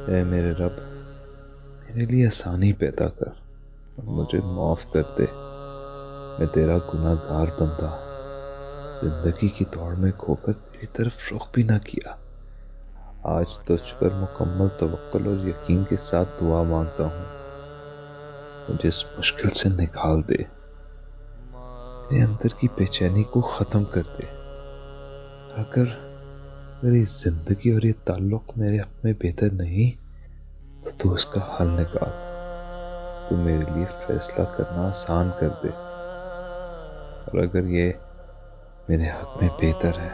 اے میرے رب، میرے لیے آسانی پیدا کر اور مجھے معاف کر دے۔ میں تیرا گناہ گار بندہ زندگی کی دوڑ میں کھو کر تیری طرف رخ بھی نہ کیا۔ آج تجھ پر مکمل توکل اور یقین کے ساتھ دعا مانگتا ہوں، مجھے اس مشکل سے نکال دے، میرے اندر کی بے چینی کو ختم کر دے۔ اگر میری زندگی اور یہ تعلق میرے حق میں بہتر نہیں تو تو اس کا حل نکال۔ تو میرے لیے فیصلہ کرنا آسان کر دے، اور اگر یہ میرے حق میں بہتر ہے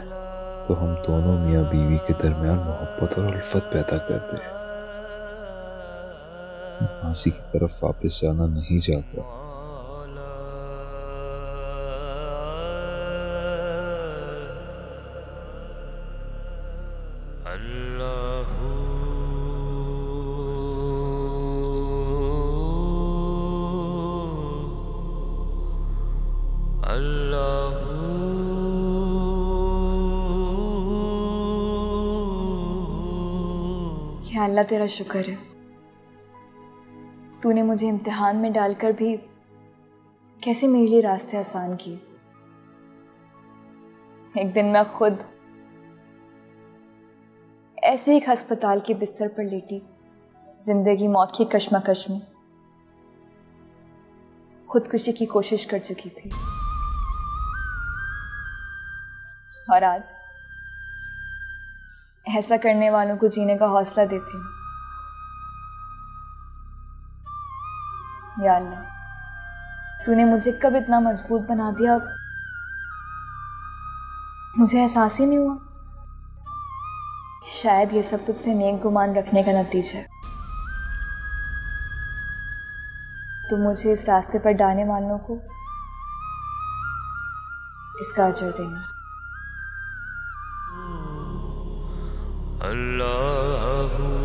تو ہم دونوں میاں بیوی کے درمیان محبت اور الفت پیدا کر دے۔ میں ماضی کی طرف واپس جانا نہیں چاہتا۔ یا اللہ تیرا شکر ہے، تو نے مجھے امتحان میں ڈال کر بھی کیسے میرے لیے راستے آسان کیے۔ ایک دن میں خود ایسے ایک ہسپتال کے بستر پر لیٹی، زندگی موت کی کشمکش میں خودکشی کی کوشش کر چکی تھی، اور آج ایسا کرنے والوں کو جینے کا حوصلہ دیتی ہوں۔ یا اللہ، تو نے مجھے کب اتنا مضبوط بنا دیا، مجھے احساس ہی نہیں ہوا۔ شاید یہ سب تجھ سے نیک گمان رکھنے کا نتیجہ ہے۔ تو مجھے اس راستے پر ڈالنے والوں کو اس کا اجر دینا۔ اللہ